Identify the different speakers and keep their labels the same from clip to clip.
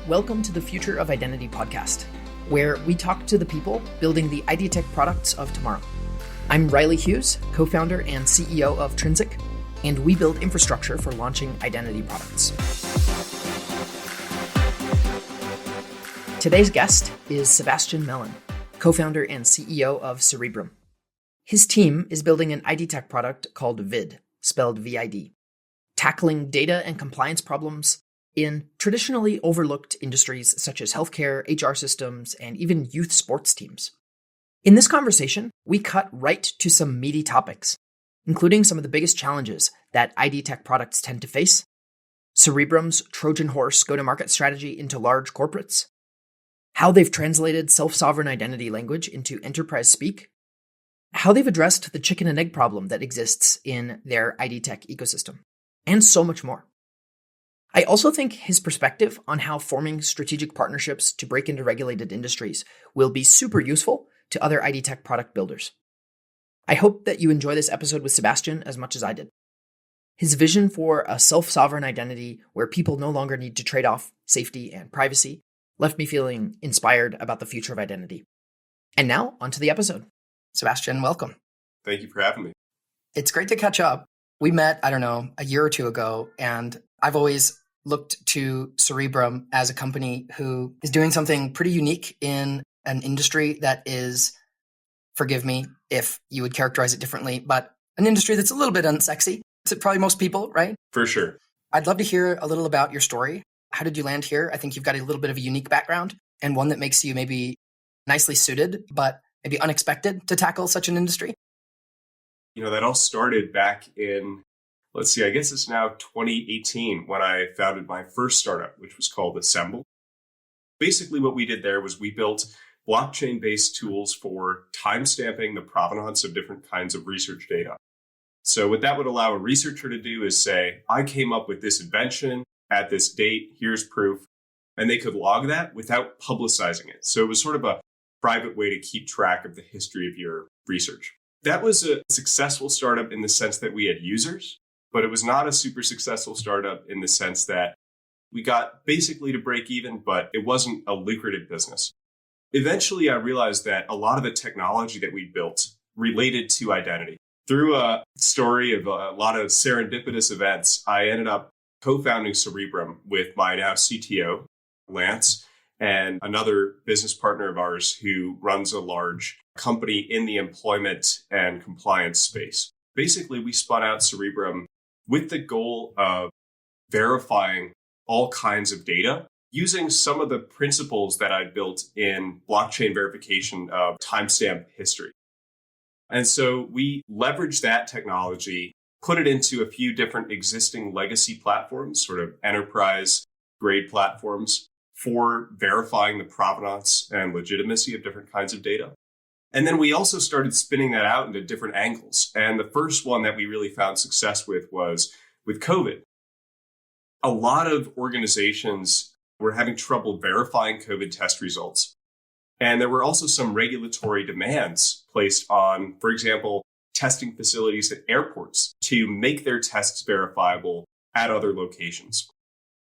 Speaker 1: welcome to the Future of Identity podcast, where we talk to the people building the IDtech products of tomorrow. I'm Riley Hughes, co-founder and CEO of Trinsic, and we build infrastructure for launching identity products. Today's guest is Sebastian Mellen, co-founder and CEO of Cerebrum. His team is building an IDtech product called VID, spelled VID, tackling data and compliance problems in traditionally overlooked industries such as healthcare, HR systems, and even youth sports teams. In this conversation, we cut right to some meaty topics, including some of the biggest challenges that IDtech products tend to face, Cerebrum's Trojan horse go-to-market strategy into large corporates, how they've translated self-sovereign identity language into enterprise speak, how they've addressed the chicken and egg problem that exists in their IDtech ecosystem, and so much more. I also think his perspective on how forming strategic partnerships to break into regulated industries will be super useful to other IDtech product builders. I hope that you enjoy this episode with Sebastian as much as I did. His vision for a self-sovereign identity where people no longer need to trade off safety and privacy left me feeling inspired about the future of identity. And now, onto the episode. Sebastian, welcome.
Speaker 2: Thank you for having me.
Speaker 1: It's great to catch up. We met, a year or two ago, and I've always looked to Cerebrum as a company who is doing something pretty unique in an industry that is, forgive me if you would characterize it differently, but an industry that's a little bit unsexy to probably most people, right?
Speaker 2: For sure.
Speaker 1: I'd love to hear a little about your story. How did you land here? I think you've got a little bit of a unique background and one that makes you maybe nicely suited, but maybe unexpected to tackle such an industry.
Speaker 2: That all started back in, I guess it's now 2018 when I founded my first startup, which was called Assemble. Basically, what we did there was we built blockchain-based tools for timestamping the provenance of different kinds of research data. So what that would allow a researcher to do is say, I came up with this invention at this date, here's proof, and they could log that without publicizing it. So it was sort of a private way to keep track of the history of your research. That was a successful startup in the sense that we had users, but it was not a super successful startup in the sense that we got basically to break even, but it wasn't a lucrative business. Eventually, I realized that a lot of the technology that we built related to identity. Through a story of a lot of serendipitous events, I ended up co-founding Cerebrum with my now CTO, Lance, and another business partner of ours who runs a large company in the employment and compliance space. Basically, we spun out Cerebrum with the goal of verifying all kinds of data using some of the principles that I built in blockchain verification of timestamp history. And so we leveraged that technology, put it into a few different existing legacy platforms, sort of enterprise grade platforms for verifying the provenance and legitimacy of different kinds of data. And then we also started spinning that out into different angles. And the first one that we really found success with was with COVID. A lot of organizations were having trouble verifying COVID test results. And there were also some regulatory demands placed on, for example, testing facilities at airports to make their tests verifiable at other locations.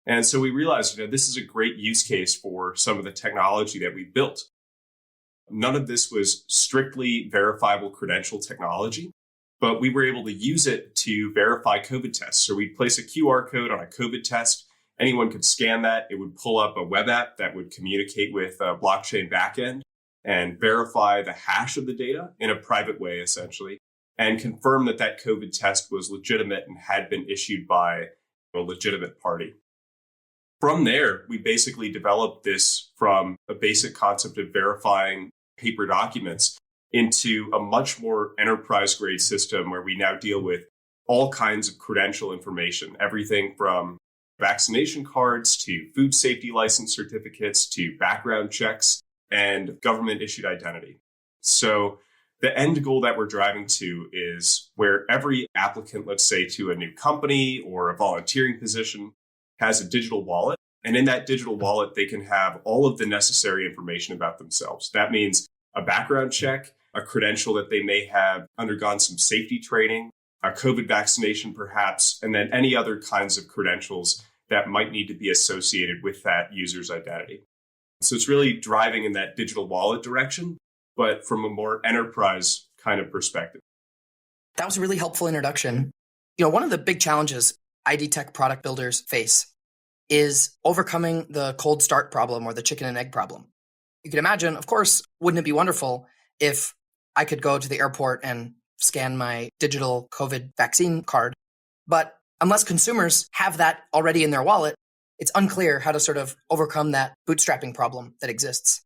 Speaker 2: And so we realized, this is a great use case for some of the technology that we built. None of this was strictly verifiable credential technology, but we were able to use it to verify COVID tests. So we'd place a QR code on a COVID test. Anyone could scan that. It would pull up a web app that would communicate with a blockchain backend and verify the hash of the data in a private way, essentially, and confirm that that COVID test was legitimate and had been issued by a legitimate party. From there, we basically developed this from a basic concept of verifying paper documents into a much more enterprise-grade system where we now deal with all kinds of credential information, everything from vaccination cards to food safety license certificates to background checks and government-issued identity. So the end goal that we're driving to is where every applicant, let's say to a new company or a volunteering position, has a digital wallet. And in that digital wallet, they can have all of the necessary information about themselves. That means a background check, a credential that they may have undergone some safety training, a COVID vaccination perhaps, and then any other kinds of credentials that might need to be associated with that user's identity. So it's really driving in that digital wallet direction, but from a more enterprise kind of perspective.
Speaker 1: That was a really helpful introduction. One of the big challenges IDtech product builders face is overcoming the cold start problem or the chicken and egg problem. You can imagine, of course, wouldn't it be wonderful if I could go to the airport and scan my digital COVID vaccine card? But unless consumers have that already in their wallet, it's unclear how to sort of overcome that bootstrapping problem that exists.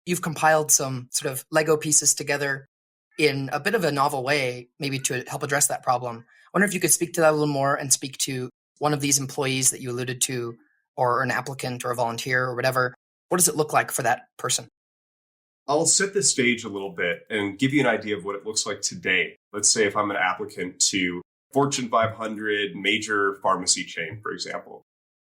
Speaker 1: You've compiled some sort of Lego pieces together in a bit of a novel way, maybe to help address that problem. I wonder if you could speak to that a little more and speak to one of these employees that you alluded to, or an applicant or a volunteer or whatever. What does it look like for that person?
Speaker 2: I'll set the stage a little bit and give you an idea of what it looks like today. Let's say if I'm an applicant to Fortune 500 major pharmacy chain, for example,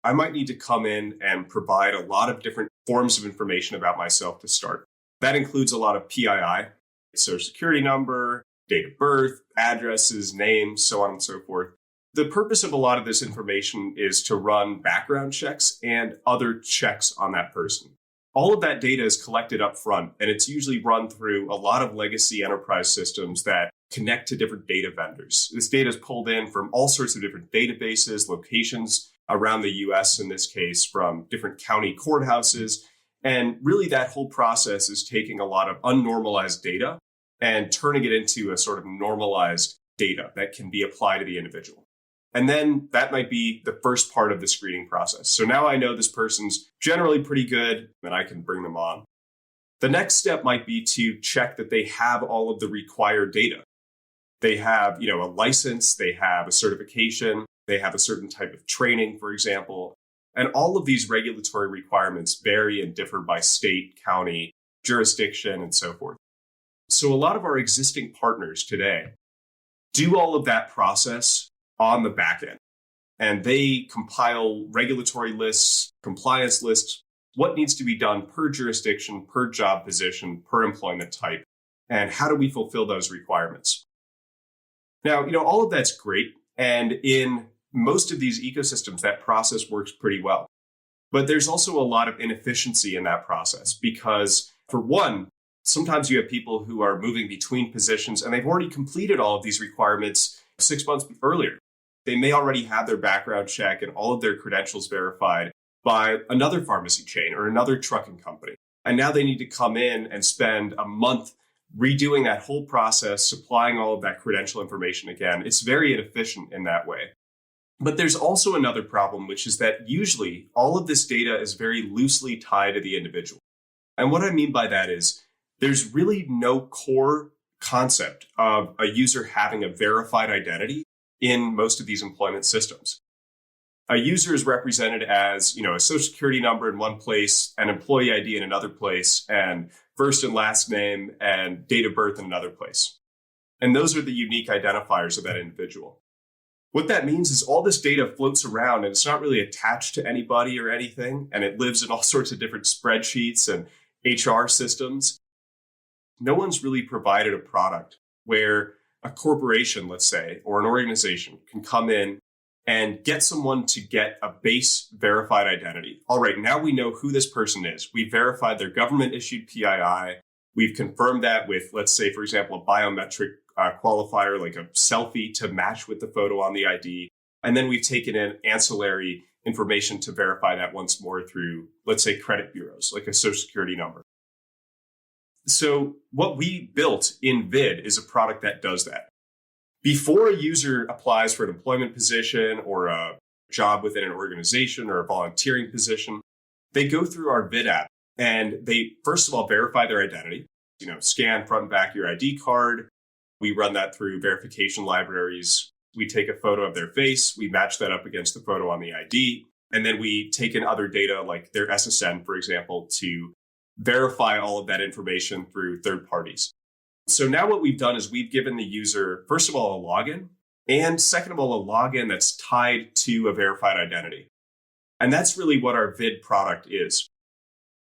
Speaker 2: I might need to come in and provide a lot of different forms of information about myself to start. That includes a lot of PII, social security number, date of birth, addresses, names, so on and so forth. The purpose of a lot of this information is to run background checks and other checks on that person. All of that data is collected up front, and it's usually run through a lot of legacy enterprise systems that connect to different data vendors. This data is pulled in from all sorts of different databases, locations around the US in this case, from different county courthouses. And really that whole process is taking a lot of unnormalized data and turning it into a sort of normalized data that can be applied to the individual. And then that might be the first part of the screening process. So now I know this person's generally pretty good, and I can bring them on. The next step might be to check that they have all of the required data. They have, a license, they have a certification, they have a certain type of training, for example. And all of these regulatory requirements vary and differ by state, county, jurisdiction, and so forth. So a lot of our existing partners today do all of that process on the back end. And they compile regulatory lists, compliance lists, what needs to be done per jurisdiction, per job position, per employment type, and how do we fulfill those requirements? Now, all of that's great. And in most of these ecosystems, that process works pretty well. But there's also a lot of inefficiency in that process because, for one, sometimes you have people who are moving between positions and they've already completed all of these requirements 6 months earlier. They may already have their background check and all of their credentials verified by another pharmacy chain or another trucking company. And now they need to come in and spend a month redoing that whole process, supplying all of that credential information again. It's very inefficient in that way. But there's also another problem, which is that usually all of this data is very loosely tied to the individual. And what I mean by that is there's really no core concept of a user having a verified identity in most of these employment systems. A user is represented as, a social security number in one place, an employee ID in another place, and first and last name and date of birth in another place. And those are the unique identifiers of that individual. What that means is all this data floats around and it's not really attached to anybody or anything, and it lives in all sorts of different spreadsheets and HR systems. No one's really provided a product where a corporation, let's say, or an organization can come in and get someone to get a base verified identity. All right, now we know who this person is. We verified their government issued PII. We've confirmed that with, let's say, for example, a biometric qualifier, like a selfie to match with the photo on the ID. And then we've taken in ancillary information to verify that once more through, let's say, credit bureaus, like a social security number. So what we built in Vid is a product that does that. Before a user applies for an employment position or a job within an organization or a volunteering position, they go through our Vid app and they, first of all, verify their identity, scan front and back your ID card. We run that through verification libraries. We take a photo of their face. We match that up against the photo on the ID. And then we take in other data like their SSN, for example, to verify all of that information through third parties. So now what we've done is we've given the user, first of all, a login, and second of all, a login that's tied to a verified identity. And that's really what our Vid product is.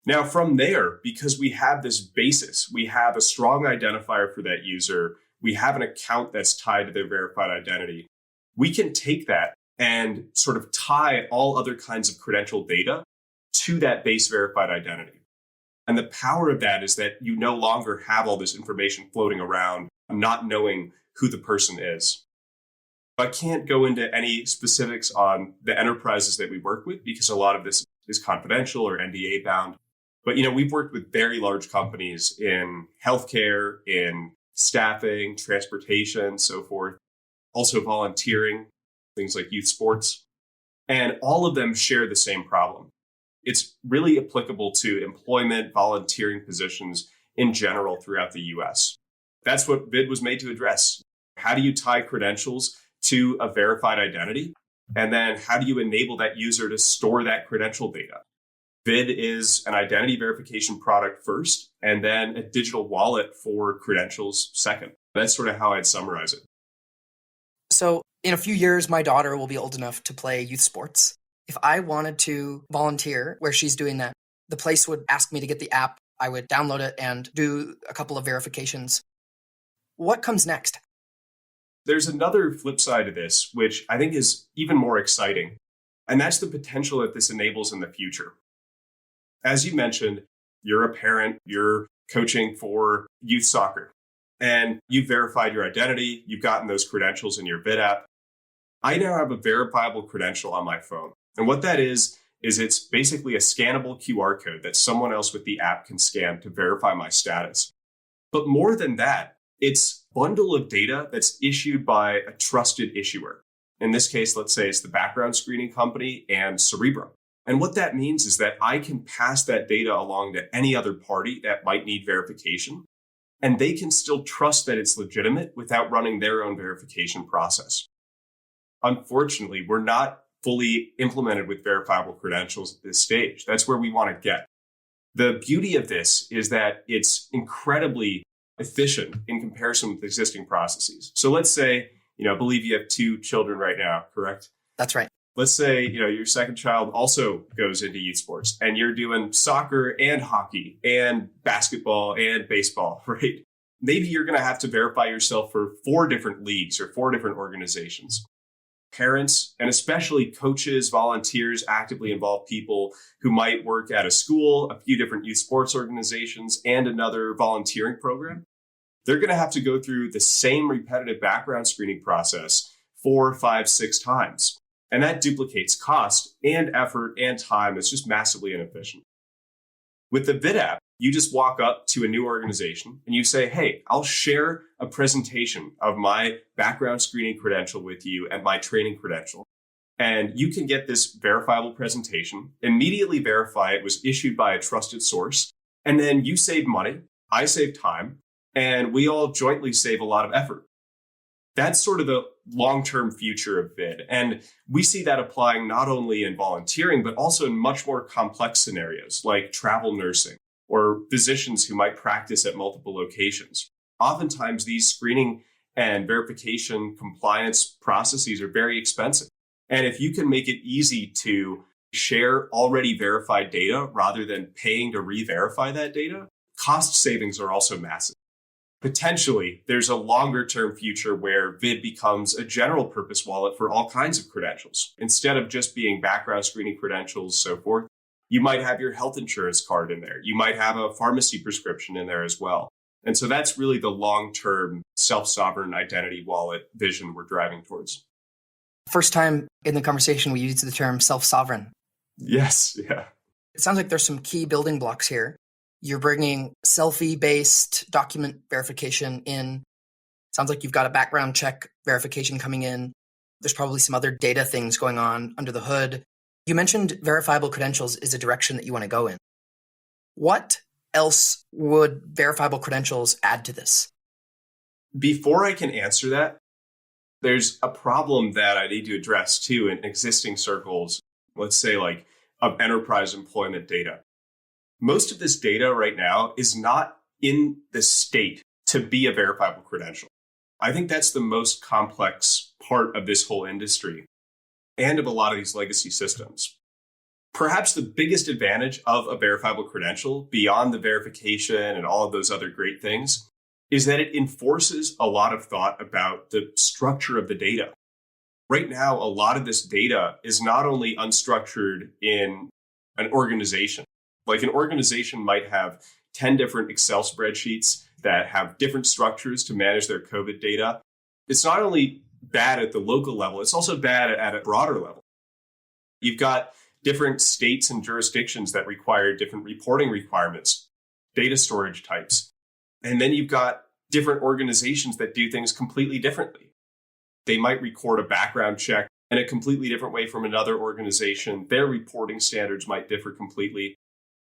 Speaker 2: Now from there, because we have this basis, we have a strong identifier for that user, we have an account that's tied to their verified identity, we can take that and sort of tie all other kinds of credential data to that base verified identity. And the power of that is that you no longer have all this information floating around, not knowing who the person is. I can't go into any specifics on the enterprises that we work with because a lot of this is confidential or NDA bound. But, we've worked with very large companies in healthcare, in staffing, transportation, so forth, also volunteering, things like youth sports. And all of them share the same problem. It's really applicable to employment, volunteering positions in general throughout the US. That's what VID was made to address. How do you tie credentials to a verified identity? And then how do you enable that user to store that credential data? VID is an identity verification product first, and then a digital wallet for credentials second. That's sort of how I'd summarize it.
Speaker 1: So in a few years, my daughter will be old enough to play youth sports. If I wanted to volunteer where she's doing that, the place would ask me to get the app. I would download it and do a couple of verifications. What comes next?
Speaker 2: There's another flip side to this, which I think is even more exciting, and that's the potential that this enables in the future. As you mentioned, you're a parent, you're coaching for youth soccer, and you've verified your identity, you've gotten those credentials in your VID app. I now have a verifiable credential on my phone. And what that is it's basically a scannable QR code that someone else with the app can scan to verify my status. But more than that, it's a bundle of data that's issued by a trusted issuer. In this case, let's say it's the background screening company and Cerebrum. And what that means is that I can pass that data along to any other party that might need verification, and they can still trust that it's legitimate without running their own verification process. Unfortunately, we're not fully implemented with verifiable credentials at this stage. That's where we want to get. The beauty of this is that it's incredibly efficient in comparison with existing processes. So let's say, I believe you have 2 children right now, correct?
Speaker 1: That's right.
Speaker 2: Let's say, your second child also goes into youth sports and you're doing soccer and hockey and basketball and baseball, right? Maybe you're going to have to verify yourself for 4 different leagues or 4 different organizations. Parents, and especially coaches, volunteers, actively involved people who might work at a school, a few different youth sports organizations, and another volunteering program, they're going to have to go through the same repetitive background screening process 4, 5, 6 times. And that duplicates cost and effort and time. It's just massively inefficient. With the VID app, you just walk up to a new organization and you say, hey, I'll share a presentation of my background screening credential with you and my training credential. And you can get this verifiable presentation, immediately verify it was issued by a trusted source. And then you save money, I save time, and we all jointly save a lot of effort. That's sort of the long-term future of VID. And we see that applying not only in volunteering, but also in much more complex scenarios like travel nursing or physicians who might practice at multiple locations. Oftentimes, these screening and verification compliance processes are very expensive. And if you can make it easy to share already verified data rather than paying to re-verify that data, cost savings are also massive. Potentially, there's a longer term future where VID becomes a general purpose wallet for all kinds of credentials. Instead of just being background screening credentials, so forth, you might have your health insurance card in there. You might have a pharmacy prescription in there as well. And so that's really the long-term self-sovereign identity wallet vision we're driving towards.
Speaker 1: First time in the conversation we used the term self-sovereign.
Speaker 2: Yes, yeah.
Speaker 1: It sounds like there's some key building blocks here. You're bringing selfie-based document verification in. Sounds like you've got a background check verification coming in. There's probably some other data things going on under the hood. You mentioned verifiable credentials is a direction that you want to go in. What else would verifiable credentials add to this?
Speaker 2: Before I can answer that, there's a problem that I need to address too in existing circles, let's say like of enterprise employment data. Most of this data right now is not in the state to be a verifiable credential. I think that's the most complex part of this whole industry and of a lot of these legacy systems. Perhaps the biggest advantage of a verifiable credential, beyond the verification and all of those other great things, is that it enforces a lot of thought about the structure of the data. Right now, a lot of this data is not only unstructured in an organization. Like an organization might have 10 different Excel spreadsheets that have different structures to manage their COVID data. It's not only bad at the local level, it's also bad at a broader level. You've got different states and jurisdictions that require different reporting requirements, data storage types. And then you've got different organizations that do things completely differently. They might record a background check in a completely different way from another organization. Their reporting standards might differ completely.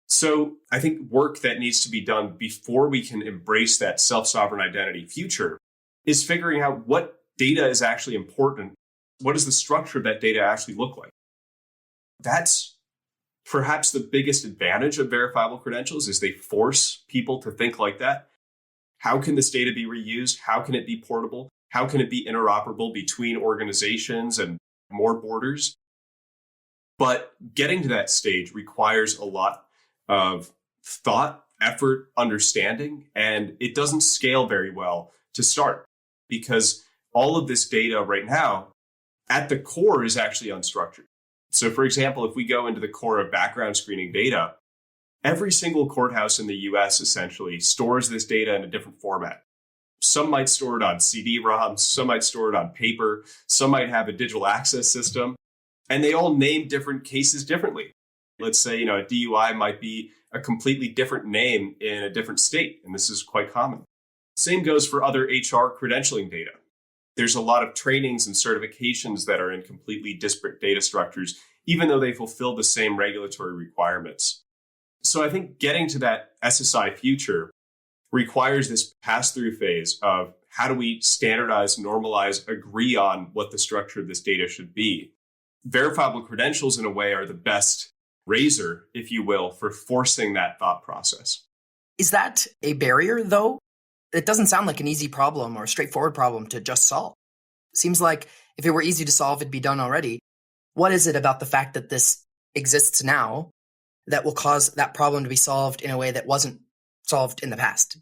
Speaker 2: So I think work that needs to be done before we can embrace that self-sovereign identity future is figuring out what data is actually important. What does the structure of that data actually look like? That's perhaps the biggest advantage of verifiable credentials is they force people to think like that. How can this data be reused? How can it be portable? How can it be interoperable between organizations and more borders? But getting to that stage requires a lot of thought, effort, understanding, and it doesn't scale very well to start because all of this data right now at the core is actually unstructured. So for example, if we go into the core of background screening data, every single courthouse in the US essentially stores this data in a different format. Some might store it on CD-ROMs, some might store it on paper, some might have a digital access system, and they all name different cases differently. Let's say, a DUI might be a completely different name in a different state, and this is quite common. Same goes for other HR credentialing data. There's a lot of trainings and certifications that are in completely disparate data structures, even though they fulfill the same regulatory requirements. So I think getting to that SSI future requires this pass-through phase of how do we standardize, normalize, agree on what the structure of this data should be. Verifiable credentials, in a way, are the best razor, if you will, for forcing that thought process.
Speaker 1: Is that a barrier, though? It doesn't sound like an easy problem or a straightforward problem to just solve. Seems like if it were easy to solve, it'd be done already. What is it about the fact that this exists now that will cause that problem to be solved in a way that wasn't solved in the past?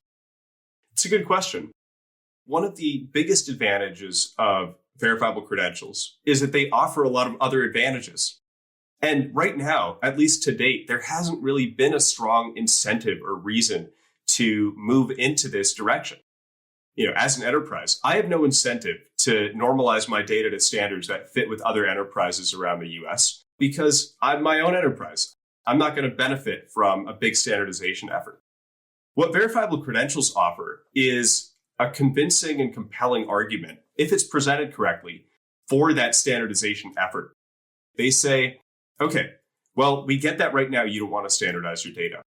Speaker 2: It's a good question. One of the biggest advantages of verifiable credentials is that they offer a lot of other advantages. And right now, at least to date, there hasn't really been a strong incentive or reason to move into this direction. As an enterprise, I have no incentive to normalize my data to standards that fit with other enterprises around the US because I'm my own enterprise. I'm not going to benefit from a big standardization effort. What verifiable credentials offer is a convincing and compelling argument, if it's presented correctly, for that standardization effort. They say, okay, well, we get that right now you don't want to standardize your data.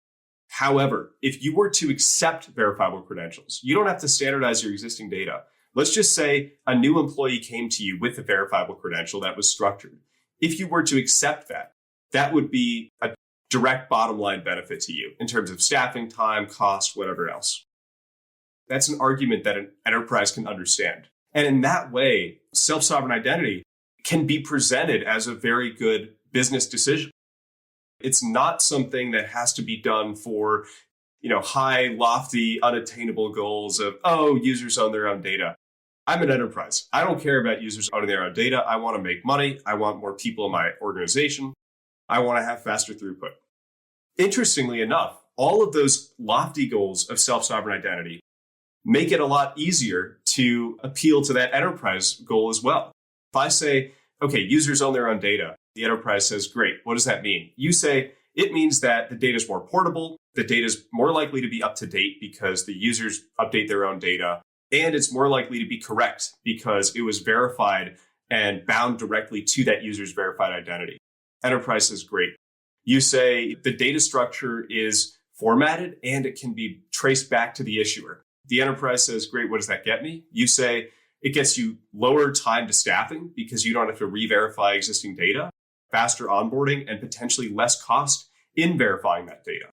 Speaker 2: However, if you were to accept verifiable credentials, you don't have to standardize your existing data. Let's just say a new employee came to you with a verifiable credential that was structured. If you were to accept that, that would be a direct bottom line benefit to you in terms of staffing, time, cost, whatever else. That's an argument that an enterprise can understand. And in that way, self-sovereign identity can be presented as a very good business decision. It's not something that has to be done for, high, lofty, unattainable goals of, users own their own data. I'm an enterprise. I don't care about users owning their own data. I want to make money. I want more people in my organization. I want to have faster throughput. Interestingly enough, all of those lofty goals of self-sovereign identity make it a lot easier to appeal to that enterprise goal as well. If I say, okay, users own their own data, the enterprise says, great, what does that mean? You say, it means that the data is more portable, the data is more likely to be up to date because the users update their own data, and it's more likely to be correct because it was verified and bound directly to that user's verified identity. Enterprise says, great. You say the data structure is formatted and it can be traced back to the issuer. The enterprise says, great, what does that get me? You say, it gets you lower time to staffing because you don't have to re-verify existing data, faster onboarding, and potentially less cost in verifying that data.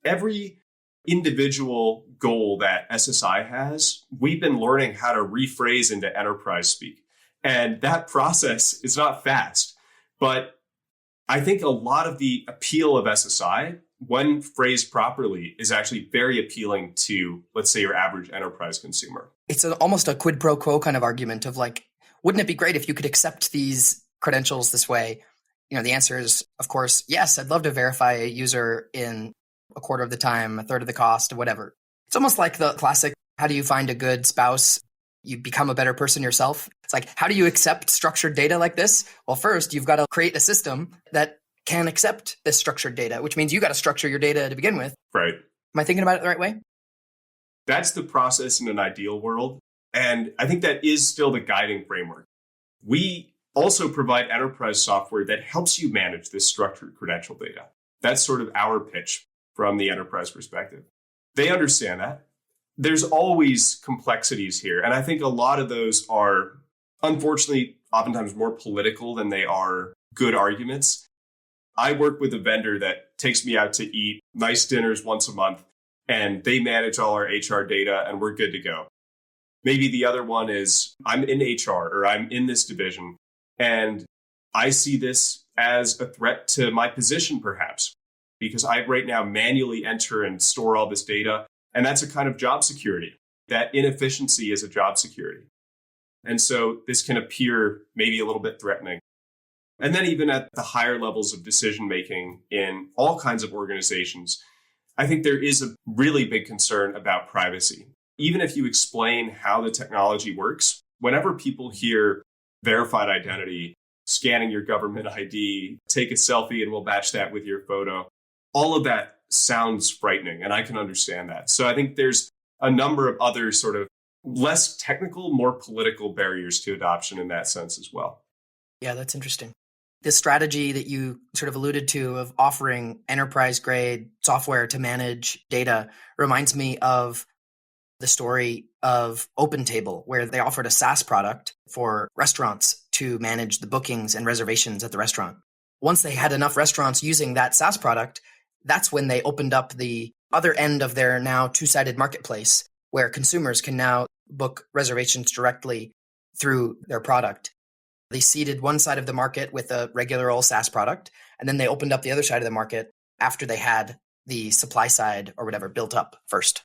Speaker 2: Every individual goal that SSI has, we've been learning how to rephrase into enterprise speak. And that process is not fast, but I think a lot of the appeal of SSI, when phrased properly, is actually very appealing to, let's say, your average enterprise consumer.
Speaker 1: It's almost a quid pro quo kind of argument of like, wouldn't it be great if you could accept these credentials this way? The answer is, of course, yes, I'd love to verify a user in a quarter of the time, a third of the cost, or whatever. It's almost like the classic, how do you find a good spouse? You become a better person yourself. It's like, how do you accept structured data like this? Well, first, you've got to create a system that can accept this structured data, which means you got to structure your data to begin with.
Speaker 2: Right.
Speaker 1: Am I thinking about it the right way?
Speaker 2: That's the process in an ideal world. And I think that is still the guiding framework. We also provide enterprise software that helps you manage this structured credential data. That's sort of our pitch from the enterprise perspective. They understand that. There's always complexities here. And I think a lot of those are, unfortunately, oftentimes more political than they are good arguments. I work with a vendor that takes me out to eat nice dinners once a month, and they manage all our HR data, and we're good to go. Maybe the other one is I'm in HR or I'm in this division, and I see this as a threat to my position, perhaps, because I right now manually enter and store all this data. And that's a kind of job security. That inefficiency is a job security. And so this can appear maybe a little bit threatening. And then even at the higher levels of decision making in all kinds of organizations, I think there is a really big concern about privacy. Even if you explain how the technology works, whenever people hear verified identity, scanning your government ID, take a selfie and we'll match that with your photo, all of that sounds frightening, and I can understand that. So I think there's a number of other sort of less technical, more political barriers to adoption in that sense as well.
Speaker 1: Yeah, that's interesting. This strategy that you sort of alluded to of offering enterprise-grade software to manage data reminds me of the story of OpenTable, where they offered a SaaS product for restaurants to manage the bookings and reservations at the restaurant. Once they had enough restaurants using that SaaS product, that's when they opened up the other end of their now two-sided marketplace, where consumers can now book reservations directly through their product. They seeded one side of the market with a regular old SaaS product, and then they opened up the other side of the market after they had the supply side or whatever built up first.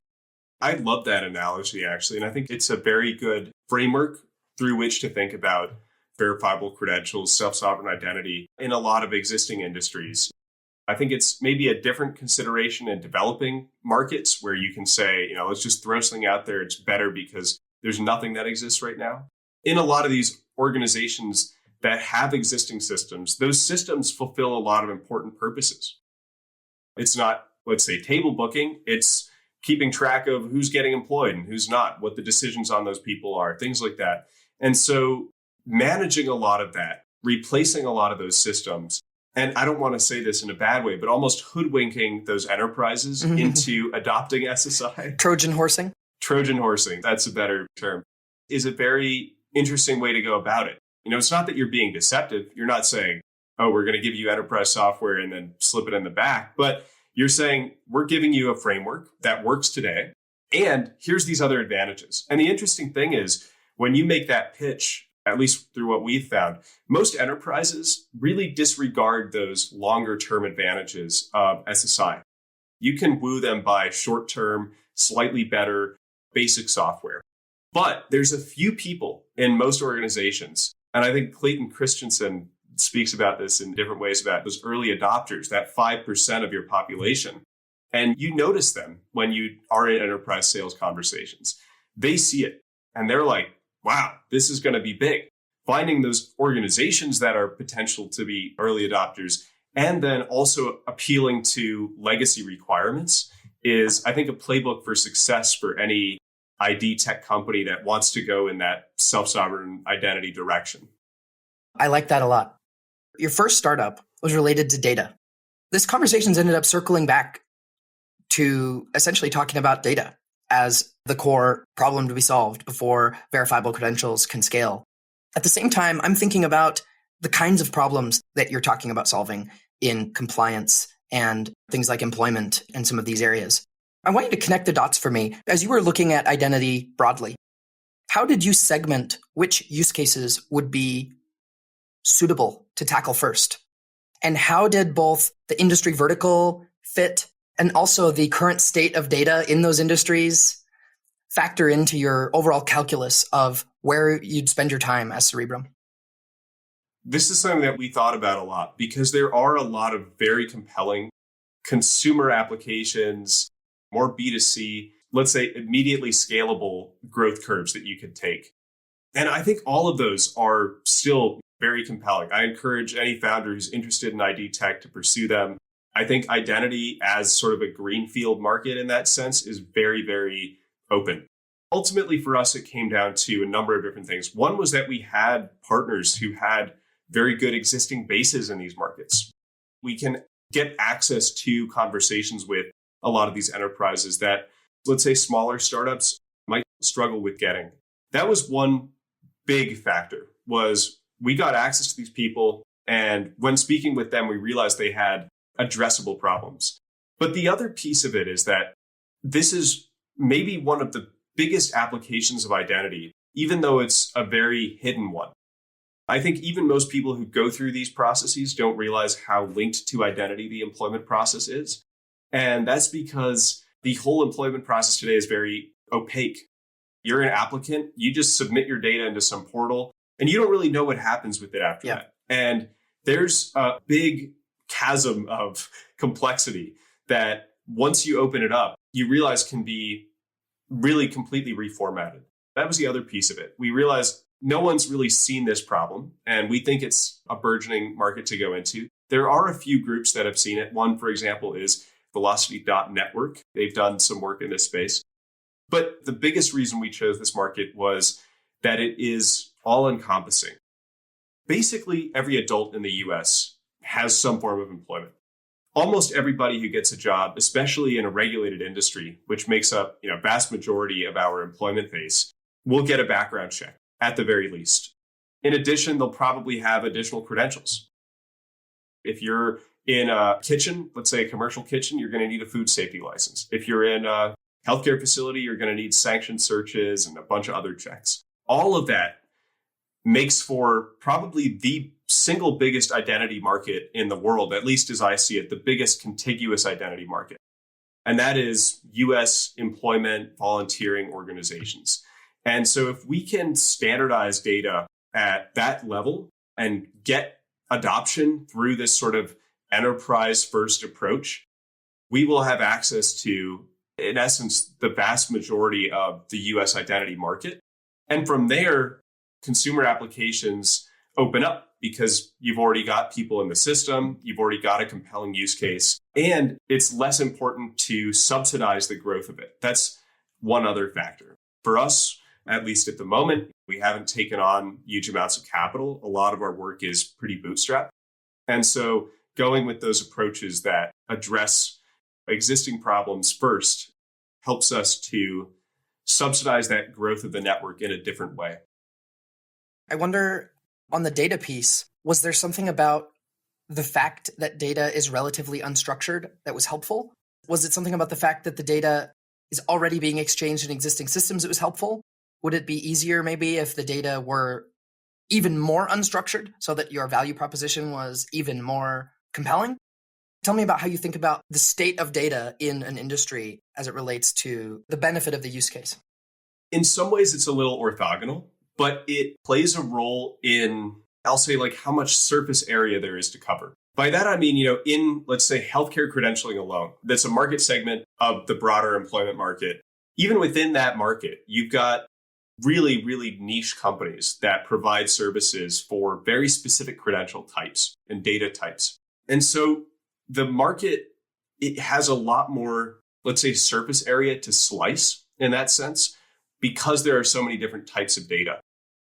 Speaker 2: I love that analogy, actually. And I think it's a very good framework through which to think about verifiable credentials, self-sovereign identity in a lot of existing industries. I think it's maybe a different consideration in developing markets where you can say, let's just throw something out there. It's better because there's nothing that exists right now. In a lot of these organizations that have existing systems, those systems fulfill a lot of important purposes. It's not, let's say, table booking. It's keeping track of who's getting employed and who's not, what the decisions on those people are, things like that. And so managing a lot of that, replacing a lot of those systems, and I don't want to say this in a bad way, but almost hoodwinking those enterprises into adopting SSI.
Speaker 1: Trojan horsing?
Speaker 2: Trojan horsing, that's a better term, is a very interesting way to go about it. It's not that you're being deceptive. You're not saying, oh, we're going to give you enterprise software and then slip it in the back. But you're saying, we're giving you a framework that works today. And here's these other advantages. And the interesting thing is, when you make that pitch, at least through what we've found, most enterprises really disregard those longer term advantages of SSI. You can woo them by short term, slightly better basic software. But there's a few people in most organizations, and I think Clayton Christensen speaks about this in different ways, about those early adopters, that 5% of your population. And you notice them when you are in enterprise sales conversations. They see it and they're like, wow, this is going to be big. Finding those organizations that are potential to be early adopters and then also appealing to legacy requirements is, I think, a playbook for success for any IDtech company that wants to go in that self-sovereign identity direction.
Speaker 1: I like that a lot. Your first startup was related to data. This conversation's ended up circling back to essentially talking about data as the core problem to be solved before verifiable credentials can scale. At the same time, I'm thinking about the kinds of problems that you're talking about solving in compliance and things like employment and some of these areas. I want you to connect the dots for me. As you were looking at identity broadly, how did you segment which use cases would be suitable to tackle first? And how did both the industry vertical fit and also the current state of data in those industries factor into your overall calculus of where you'd spend your time as Cerebrum?
Speaker 2: This is something that we thought about a lot because there are a lot of very compelling consumer applications, more B2C, let's say immediately scalable growth curves that you could take. And I think all of those are still very compelling. I encourage any founder who's interested in IDtech to pursue them. I think identity as sort of a greenfield market in that sense is very, very open. Ultimately, for us, it came down to a number of different things. One was that we had partners who had very good existing bases in these markets. We can get access to conversations with a lot of these enterprises that, let's say, smaller startups might struggle with getting. That was one big factor, was we got access to these people. And when speaking with them, we realized they had addressable problems. But the other piece of it is that this is maybe one of the biggest applications of identity, even though it's a very hidden one. I think even most people who go through these processes don't realize how linked to identity the employment process is. And that's because the whole employment process today is very opaque. You're an applicant, you just submit your data into some portal, and you don't really know what happens with it after that. And there's a big chasm of complexity that once you open it up, you realize can be really completely reformatted. That was the other piece of it. We realized no one's really seen this problem, and we think it's a burgeoning market to go into. There are a few groups that have seen it. One, for example, is Velocity.network. They've done some work in this space. But the biggest reason we chose this market was that it is all-encompassing. Basically, every adult in the US has some form of employment. Almost everybody who gets a job, especially in a regulated industry, which makes up vast majority of our employment base, will get a background check at the very least. In addition, they'll probably have additional credentials. If you're in a kitchen, let's say a commercial kitchen, you're going to need a food safety license. If you're in a healthcare facility, you're going to need sanctioned searches and a bunch of other checks. All of that makes for probably the single biggest identity market in the world, at least as I see it, the biggest contiguous identity market. And that is US employment volunteering organizations. And so if we can standardize data at that level and get adoption through this sort of enterprise first approach, we will have access to, in essence, the vast majority of the US identity market. And from there, consumer applications open up because you've already got people in the system, you've already got a compelling use case, and it's less important to subsidize the growth of it. That's one other factor. For us, at least at the moment, we haven't taken on huge amounts of capital. A lot of our work is pretty bootstrapped. And so going with those approaches that address existing problems first helps us to subsidize that growth of the network in a different way.
Speaker 1: I wonder, on the data piece, was there something about the fact that data is relatively unstructured that was helpful? Was it something about the fact that the data is already being exchanged in existing systems that was helpful? Would it be easier maybe if the data were even more unstructured so that your value proposition was even more compelling? Tell me about how you think about the state of data in an industry as it relates to the benefit of the use case.
Speaker 2: In some ways, it's a little orthogonal, but it plays a role in, I'll say, like how much surface area there is to cover. By that, I mean, in, let's say, healthcare credentialing alone, that's a market segment of the broader employment market. Even within that market, you've got really, really niche companies that provide services for very specific credential types and data types. And so the market, it has a lot more, let's say, surface area to slice in that sense, because there are so many different types of data.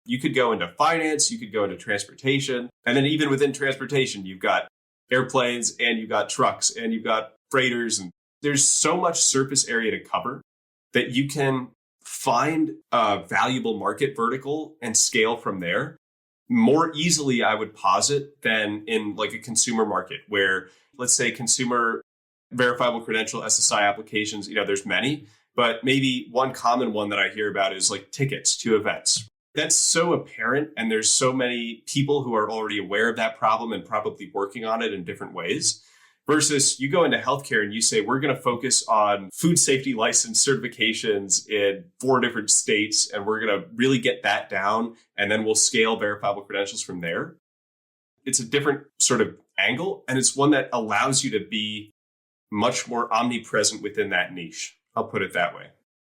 Speaker 2: You could go into finance, you could go into transportation, and then even within transportation, you've got airplanes and you've got trucks and you've got freighters. And there's so much surface area to cover that you can find a valuable market vertical and scale from there more easily, I would posit, than in like a consumer market where, let's say, consumer verifiable credential SSI applications, there's many, but maybe one common one that I hear about is like tickets to events. That's so apparent, and there's so many people who are already aware of that problem and probably working on it in different ways Versus you go into healthcare and you say, we're going to focus on food safety license certifications in 4 different states, and we're going to really get that down, and then we'll scale verifiable credentials from there. It's a different sort of angle, and it's one that allows you to be much more omnipresent within that niche. I'll put it that way.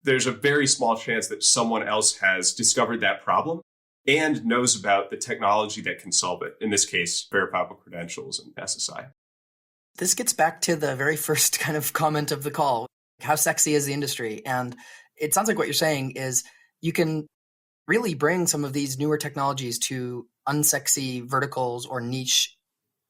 Speaker 2: There's a very small chance that someone else has discovered that problem and knows about the technology that can solve it. In this case, verifiable credentials and SSI.
Speaker 1: This gets back to the very first kind of comment of the call. How sexy is the industry? And it sounds like what you're saying is you can really bring some of these newer technologies to unsexy verticals or niche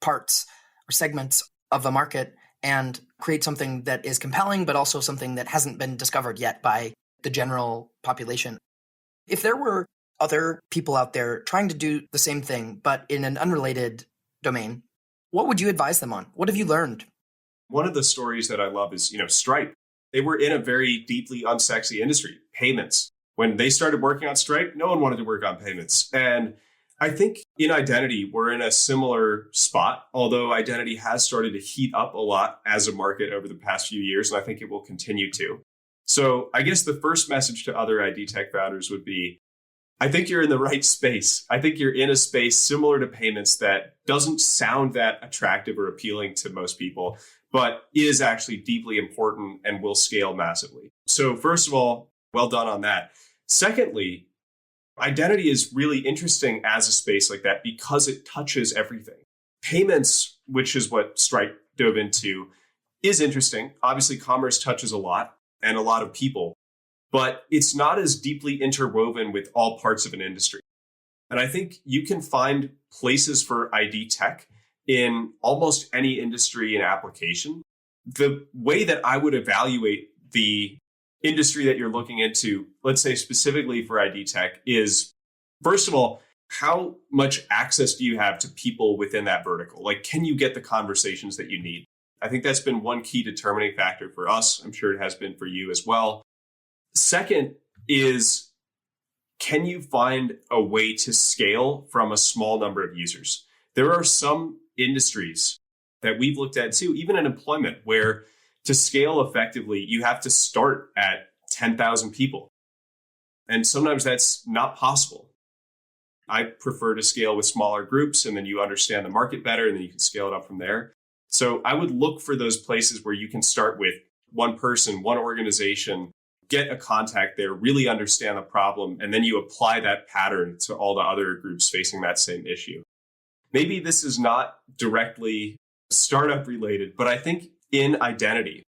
Speaker 1: parts or segments of the market and create something that is compelling, but also something that hasn't been discovered yet by the general population. If there were other people out there trying to do the same thing, but in an unrelated domain, what would you advise them on? What have you learned?
Speaker 2: One of the stories that I love is, Stripe. They were in a very deeply unsexy industry, payments. When they started working on Stripe, no one wanted to work on payments. And I think in identity, we're in a similar spot, although identity has started to heat up a lot as a market over the past few years, and I think it will continue to. So I guess the first message to other IDtech founders would be, I think you're in the right space. I think you're in a space similar to payments that doesn't sound that attractive or appealing to most people, but is actually deeply important and will scale massively. So first of all, well done on that. Secondly, identity is really interesting as a space like that because it touches everything. Payments, which is what Stripe dove into, is interesting. Obviously, commerce touches a lot and a lot of people, but it's not as deeply interwoven with all parts of an industry. And I think you can find places for IDtech in almost any industry and application. The way that I would evaluate the industry that you're looking into, let's say specifically for IDtech, is first of all, how much access do you have to people within that vertical? Like, can you get the conversations that you need? I think that's been one key determining factor for us. I'm sure it has been for you as well. Second is, can you find a way to scale from a small number of users? There are some industries that we've looked at too, even in employment, where to scale effectively, you have to start at 10,000 people. And sometimes that's not possible. I prefer to scale with smaller groups, and then you understand the market better, and then you can scale it up from there. So I would look for those places where you can start with one person, one organization, get a contact there, really understand the problem, and then you apply that pattern to all the other groups facing that same issue. Maybe this is not directly startup related, but I think in identity,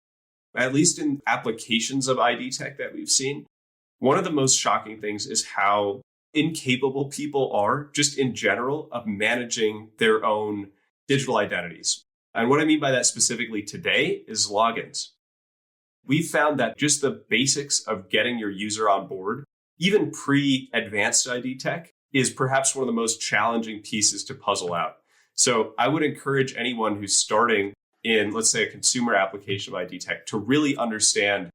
Speaker 2: at least in applications of IDtech that we've seen, one of the most shocking things is how incapable people are, just in general, of managing their own digital identities. And what I mean by that specifically today is logins. We found that just the basics of getting your user on board, even pre-advanced IDtech, is perhaps one of the most challenging pieces to puzzle out. So I would encourage anyone who's starting in, let's say, a consumer application of IDtech to really understand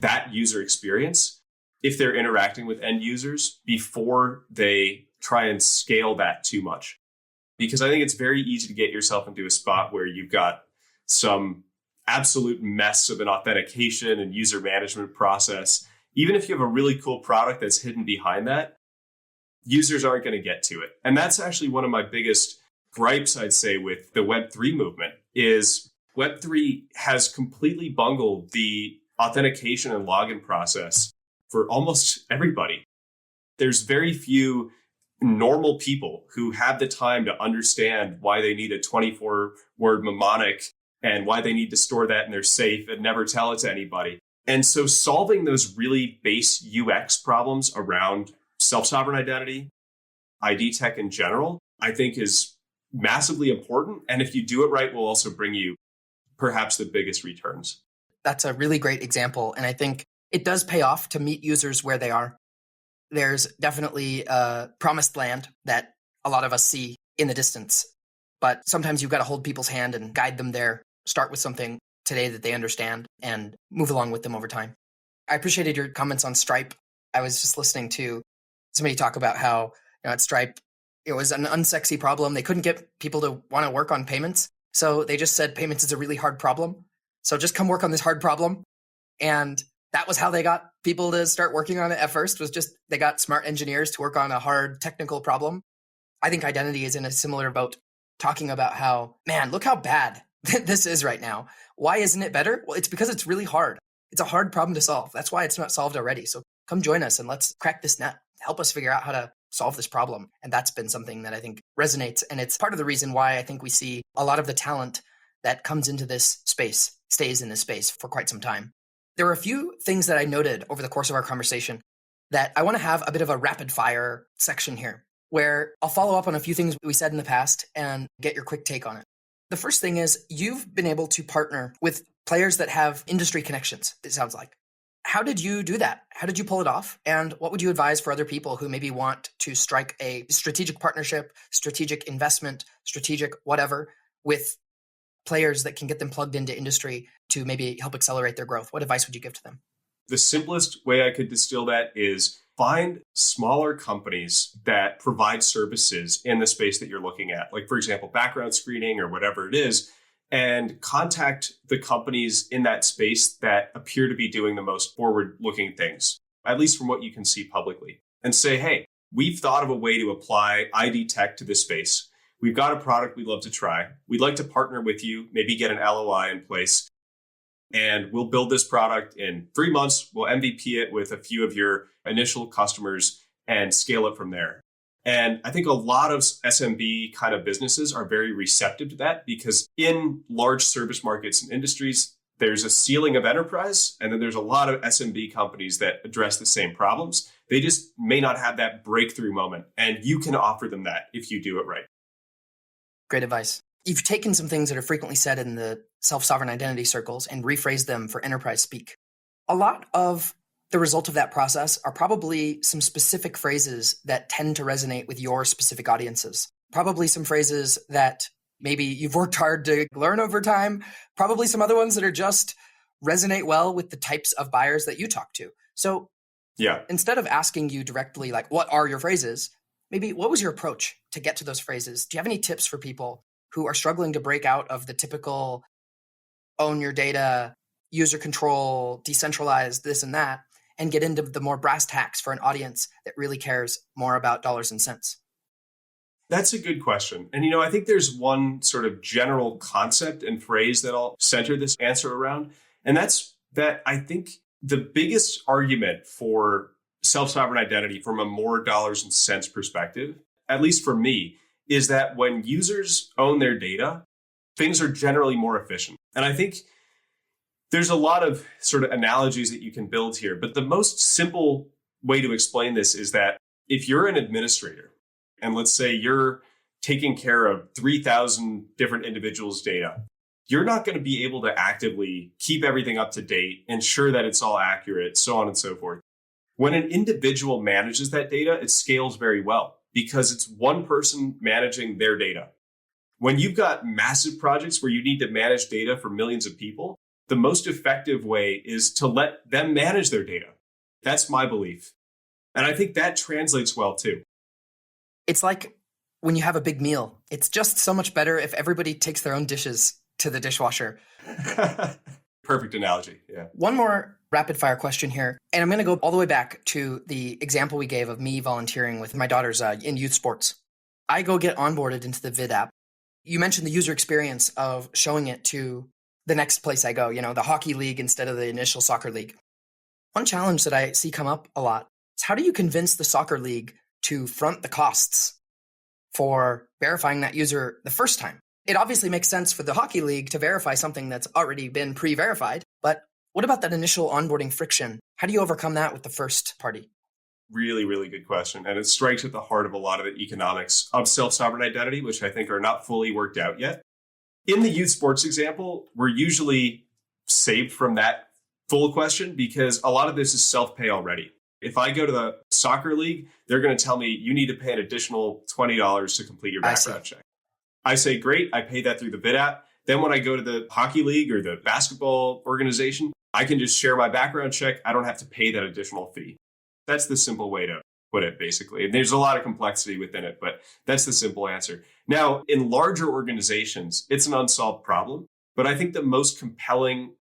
Speaker 2: that user experience if they're interacting with end users before they try and scale that too much. Because I think it's very easy to get yourself into a spot where you've got some absolute mess of an authentication and user management process. Even if you have a really cool product that's hidden behind that, users aren't going to get to it. And that's actually one of my biggest gripes, I'd say, with the Web3 movement is Web3 has completely bungled the authentication and login process for almost everybody. There's very few normal people who have the time to understand why they need a 24-word mnemonic and why they need to store that in their safe and never tell it to anybody. And so solving those really base UX problems around self-sovereign identity, IDtech in general, I think is massively important. And if you do it right, will also bring you perhaps the biggest returns.
Speaker 1: That's a really great example. And I think it does pay off to meet users where they are. There's definitely a promised land that a lot of us see in the distance. But sometimes you've got to hold people's hand and guide them there. Start with something today that they understand and move along with them over time. I appreciated your comments on Stripe. I was just listening to somebody talk about how at Stripe, it was an unsexy problem. They couldn't get people to want to work on payments. So they just said payments is a really hard problem. So just come work on this hard problem. And that was how they got people to start working on it at first, was just they got smart engineers to work on a hard technical problem. I think identity is in a similar boat, talking about how, man, look how bad this is right now. Why isn't it better? Well, it's because it's really hard. It's a hard problem to solve. That's why it's not solved already. So come join us and let's crack this nut. Help us figure out how to solve this problem. And that's been something that I think resonates. And it's part of the reason why I think we see a lot of the talent that comes into this space stays in this space for quite some time. There were a few things that I noted over the course of our conversation that I want to have a bit of a rapid fire section here, where I'll follow up on a few things we said in the past and get your quick take on it. The first thing is you've been able to partner with players that have industry connections, it sounds like. How did you do that? How did you pull it off? And what would you advise for other people who maybe want to strike a strategic partnership, strategic investment, strategic whatever with players that can get them plugged into industry to maybe help accelerate their growth? What advice would you give to them?
Speaker 2: The simplest way I could distill that is find smaller companies that provide services in the space that you're looking at. Like, for example, background screening or whatever it is, and contact the companies in that space that appear to be doing the most forward-looking things, at least from what you can see publicly, and say, hey, we've thought of a way to apply IDtech to this space. We've got a product we'd love to try. We'd like to partner with you, maybe get an LOI in place, and we'll build this product in 3 months. We'll MVP it with a few of your initial customers and scale it from there. And I think a lot of SMB kind of businesses are very receptive to that, because in large service markets and industries, there's a ceiling of enterprise, and then there's a lot of SMB companies that address the same problems. They just may not have that breakthrough moment, and you can offer them that if you do it right.
Speaker 1: Great advice. You've taken some things that are frequently said in the self-sovereign identity circles and rephrased them for enterprise speak. A lot of the result of that process are probably some specific phrases that tend to resonate with your specific audiences. Probably some phrases that maybe you've worked hard to learn over time. Probably some other ones that are just resonate well with the types of buyers that you talk to. So instead of asking you directly, like, what are your phrases? Maybe what was your approach to get to those phrases? Do you have any tips for people who are struggling to break out of the typical own your data, user control, decentralized this and that, and get into the more brass tacks for an audience that really cares more about dollars and cents?
Speaker 2: That's a good question. And, I think there's one sort of general concept and phrase that I'll center this answer around. And that's that I think the biggest argument for self-sovereign identity from a more dollars and cents perspective, at least for me, is that when users own their data, things are generally more efficient. And I think there's a lot of sort of analogies that you can build here, but the most simple way to explain this is that if you're an administrator, and let's say you're taking care of 3,000 different individuals' data, you're not going to be able to actively keep everything up to date, ensure that it's all accurate, so on and so forth. When an individual manages that data, it scales very well because it's one person managing their data. When you've got massive projects where you need to manage data for millions of people, the most effective way is to let them manage their data. That's my belief. And I think that translates well too.
Speaker 1: It's like when you have a big meal. It's just so much better if everybody takes their own dishes to the dishwasher.
Speaker 2: Perfect analogy. Yeah.
Speaker 1: One more rapid fire question here. And I'm going to go all the way back to the example we gave of me volunteering with my daughters in youth sports. I go get onboarded into the Vid app. You mentioned the user experience of showing it to the next place I go, the hockey league instead of the initial soccer league. One challenge that I see come up a lot is how do you convince the soccer league to front the costs for verifying that user the first time? It obviously makes sense for the hockey league to verify something that's already been pre-verified, but what about that initial onboarding friction? How do you overcome that with the first party?
Speaker 2: Really, really good question. And it strikes at the heart of a lot of the economics of self-sovereign identity, which I think are not fully worked out yet. In the youth sports example, we're usually saved from that full question because a lot of this is self-pay already. If I go to the soccer league, they're going to tell me you need to pay an additional $20 to complete your background check. I say, great, I pay that through the Vid app. Then when I go to the hockey league or the basketball organization, I can just share my background check. I don't have to pay that additional fee. That's the simple way to put it, basically. And there's a lot of complexity within it, but that's the simple answer. Now, in larger organizations, it's an unsolved problem. But I think the most compelling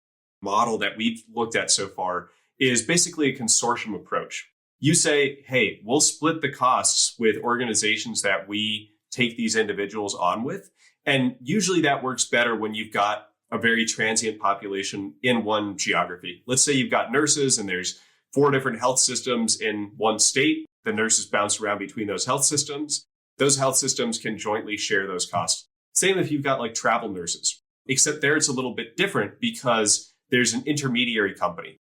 Speaker 2: model that we've looked at so far is basically a consortium approach. You say, hey, we'll split the costs with organizations that we take these individuals on with. And usually that works better when you've got a very transient population in one geography. Let's say you've got nurses and there's 4 different health systems in one state. The nurses bounce around between those health systems. Those health systems can jointly share those costs. Same if you've got like travel nurses, except there it's a little bit different because there's an intermediary company.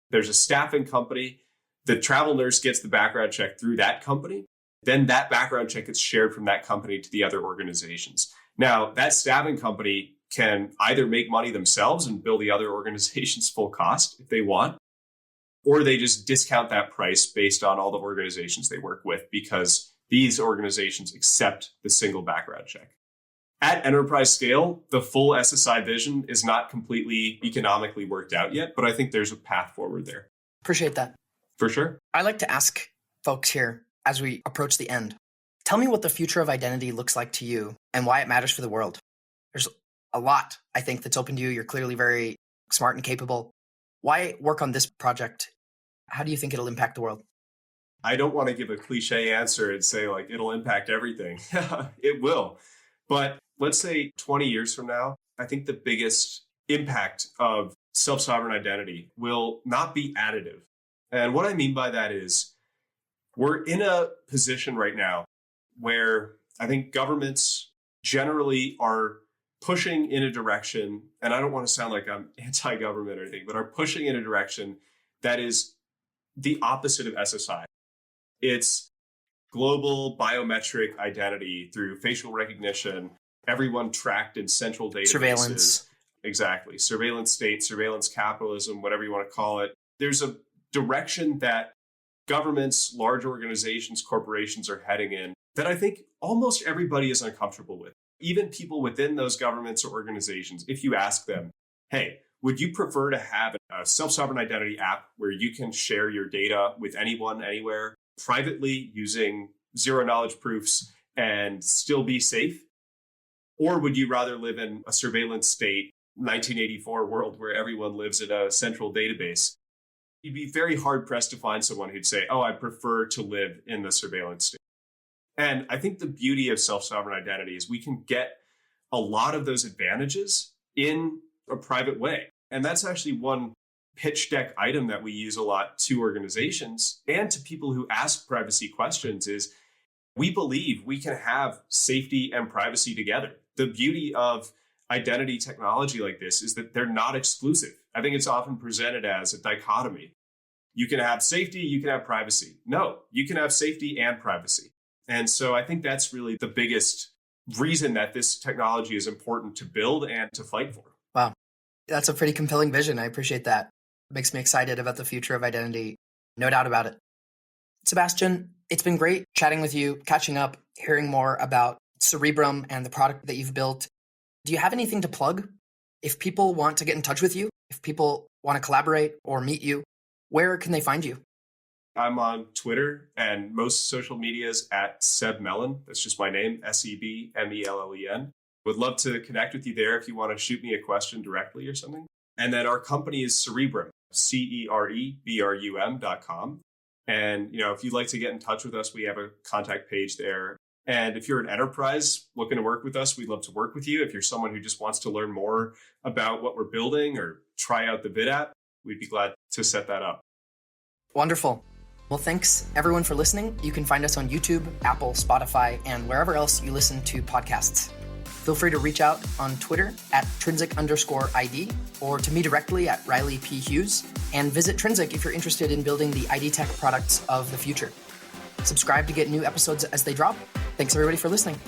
Speaker 2: There's a staffing company. The travel nurse gets the background check through that company. Then that background check gets shared from that company to the other organizations. Now, that staffing company can either make money themselves and bill the other organizations full cost if they want, or they just discount that price based on all the organizations they work with because these organizations accept the single background check. At enterprise scale, the full SSI vision is not completely economically worked out yet, but I think there's a path forward there.
Speaker 1: Appreciate that.
Speaker 2: For sure.
Speaker 1: I like to ask folks here as we approach the end, tell me what the future of identity looks like to you and why it matters for the world. There's a lot, I think, that's open to you. You're clearly very smart and capable. Why work on this project? How do you think it'll impact the world?
Speaker 2: I don't want to give a cliche answer and say like it'll impact everything. It will. But let's say 20 years from now, I think the biggest impact of self-sovereign identity will not be additive. And what I mean by that is we're in a position right now where I think governments generally are pushing in a direction, and I don't want to sound like I'm anti-government or anything, but are pushing in a direction that is the opposite of SSI. It's global biometric identity through facial recognition, everyone tracked in central databases.
Speaker 1: Surveillance.
Speaker 2: Exactly. Surveillance state, surveillance capitalism, whatever you want to call it. There's a direction that governments, large organizations, corporations are heading in that I think almost everybody is uncomfortable with. Even people within those governments or organizations, if you ask them, hey, would you prefer to have a self-sovereign identity app where you can share your data with anyone, anywhere, privately using zero knowledge proofs and still be safe? Or would you rather live in a surveillance state, 1984 world where everyone lives in a central database? You'd be very hard pressed to find someone who'd say, oh, I prefer to live in the surveillance state. And I think the beauty of self-sovereign identity is we can get a lot of those advantages in a private way. And that's actually one pitch deck item that we use a lot to organizations and to people who ask privacy questions is we believe we can have safety and privacy together. The beauty of identity technology like this is that they're not exclusive. I think it's often presented as a dichotomy. You can have safety, you can have privacy. No, you can have safety and privacy. And so I think that's really the biggest reason that this technology is important to build and to fight for.
Speaker 1: Wow. That's a pretty compelling vision. I appreciate that. It makes me excited about the future of identity. No doubt about it. Sebastian, it's been great chatting with you, catching up, hearing more about Cerebrum and the product that you've built. Do you have anything to plug? If people want to get in touch with you, if people want to collaborate or meet you, where can they find you?
Speaker 2: I'm on Twitter and most social medias at Seb Mellen. That's just my name, SEBMELLEN. Would love to connect with you there if you want to shoot me a question directly or something. And then our company is Cerebrum, CEREBRUM.com. And, if you'd like to get in touch with us, we have a contact page there. And if you're an enterprise looking to work with us, we'd love to work with you. If you're someone who just wants to learn more about what we're building or try out the Vid app, we'd be glad to set that up.
Speaker 1: Wonderful. Well, thanks everyone for listening. You can find us on YouTube, Apple, Spotify, and wherever else you listen to podcasts. Feel free to reach out on Twitter at Trinsic_ID or to me directly at Riley P. Hughes. And visit Trinsic if you're interested in building the IDtech products of the future. Subscribe to get new episodes as they drop. Thanks everybody for listening.